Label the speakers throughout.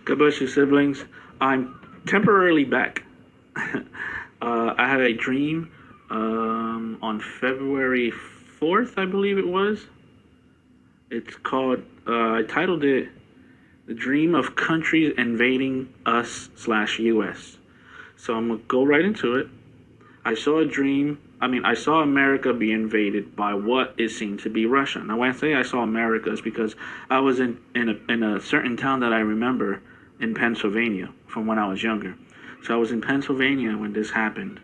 Speaker 1: God bless you, siblings. I'm temporarily back. I had a dream on February 4th, I believe it was. It's called, I titled it The Dream of Countries Invading Us slash US. So I'm going to go right into it. I saw a dream. I saw America be invaded by what it seemed to be Russia. Now, when I say I saw America, it's because I was in a certain town that I remember in Pennsylvania from when I was younger. So I was in Pennsylvania when this happened.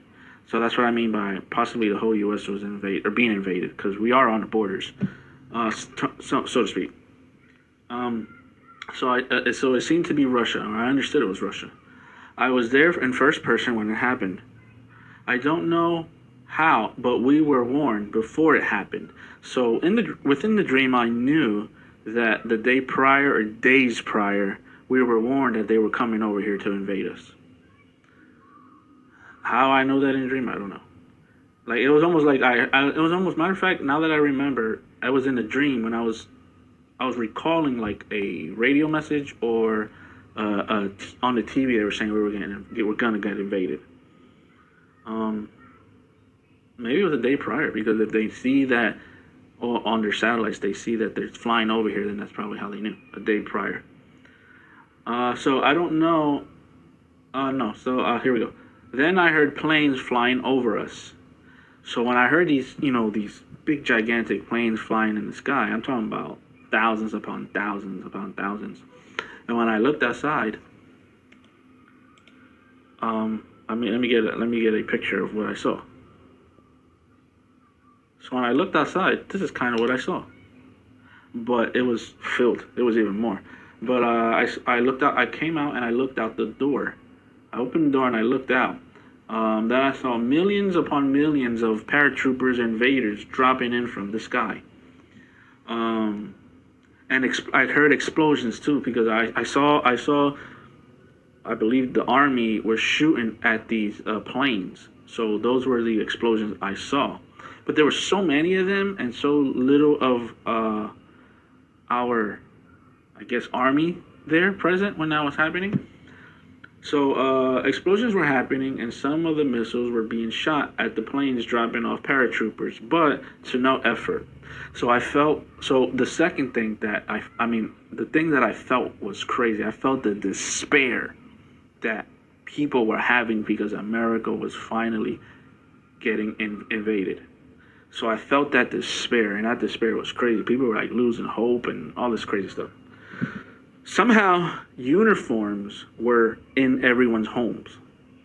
Speaker 1: So that's what I mean by possibly the whole U.S. was invaded or being invaded because we are on the borders, so to speak. So it seemed to be Russia. Or I understood it was Russia. I was there in first person when it happened. I don't know how, but we were warned before it happened. So within the dream, I knew that the day prior or days prior, we were warned that they were coming over here to invade us. How I know that in the dream, I don't know. Like it was almost like it was almost matter of fact. Now that I remember, I was in a dream when I was recalling like a radio message or on the TV they were saying we were gonna get invaded. Um, Maybe it was a day prior because if they see that on their satellites, they see that they're flying over here, then that's probably how they knew a day prior. So I don't know. No. So here we go. Then I heard planes flying over us. So when I heard these big gigantic planes flying in the sky, I'm talking about thousands upon thousands upon thousands. And when I looked outside, let me get a picture of what I saw. So when I looked outside, this is kind of what I saw, but it was filled. It was even more. But I looked out. I came out and I looked out the door. I opened the door and I looked out. Then I saw millions upon millions of paratroopers and invaders dropping in from the sky. I heard explosions too because I saw I believe the army was shooting at these planes. So those were the explosions I saw. But there were so many of them and so little of our, I guess, army there present when that was happening. So explosions were happening, and some of the missiles were being shot at the planes dropping off paratroopers, but to no effort. So I felt. So the second thing that the thing that I felt was crazy. I felt the despair that people were having because America was finally getting invaded. So I felt that despair, and that despair was crazy. People were like losing hope and all this crazy stuff. Somehow, uniforms were in everyone's homes.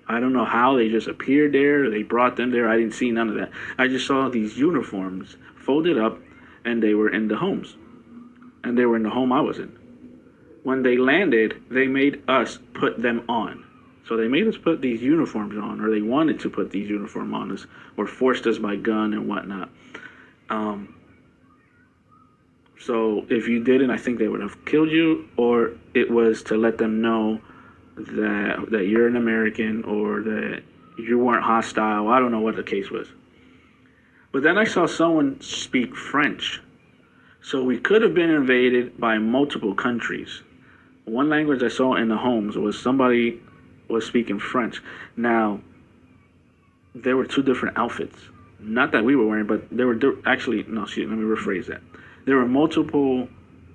Speaker 1: I don't know how they just appeared there. They brought them there. I didn't see none of that. I just saw these uniforms folded up, and they were in the homes. And they were in the home I was in. When they landed, they made us put them on. So they made us put these uniforms on, or they wanted to put these uniforms on us, or forced us by gun and whatnot. So if you didn't, I think they would have killed you, or it was to let them know that you're an American or that you weren't hostile. I don't know what the case was. But then I saw someone speak French. So we could have been invaded by multiple countries. One language I saw in the homes was somebody was speaking French. Now, there were two different outfits. Not that we were wearing, but there were actually, no, let me rephrase that. There were multiple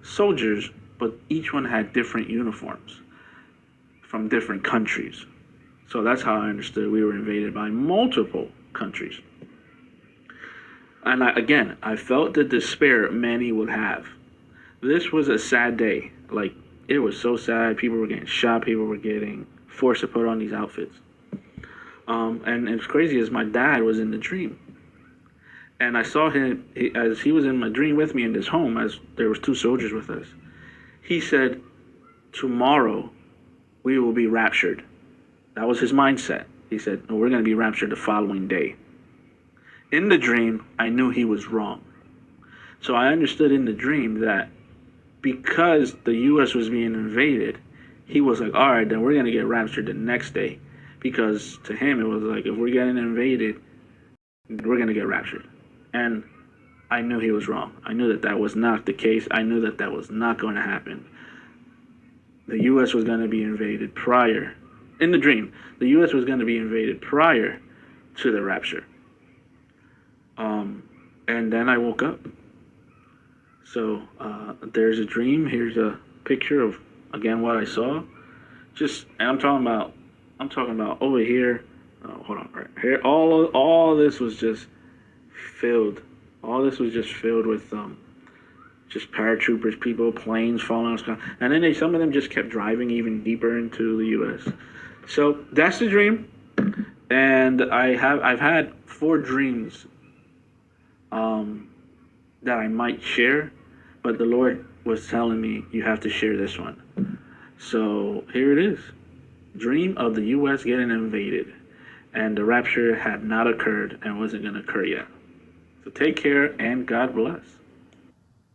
Speaker 1: soldiers, but each one had different uniforms from different countries. So that's how I understood we were invaded by multiple countries. And I felt the despair many would have. This was a sad day. Like, it was so sad. People were getting shot. People were getting forced to put on these outfits. And it's crazy as my dad was in the dream. And I saw him as he was in my dream with me in this home, as there was two soldiers with us. He said, tomorrow we will be raptured. That was his mindset. He said, no, we're going to be raptured the following day. In the dream, I knew he was wrong. So I understood in the dream that because the U.S. was being invaded, he was like, all right, then we're going to get raptured the next day. Because to him, it was like, if we're getting invaded, we're going to get raptured. And I knew he was wrong. I knew that that was not the case. I knew that that was not going to happen. the U.S. was going to be invaded prior. In the dream, the U.S. was going to be invaded prior to the rapture. And then I woke up. So there's a dream. Here's a picture of again what I saw. And I'm talking about over here. Oh, hold on, right here. All this was just filled. All this was just filled with just paratroopers, people, planes falling out of the sky, and then some of them just kept driving even deeper into the U.S. So that's the dream, and I've had 4 dreams that I might share, but the Lord was telling me you have to share this one. So here it is: dream of the U.S. getting invaded, and the rapture had not occurred and wasn't going to occur yet. So take care and God bless.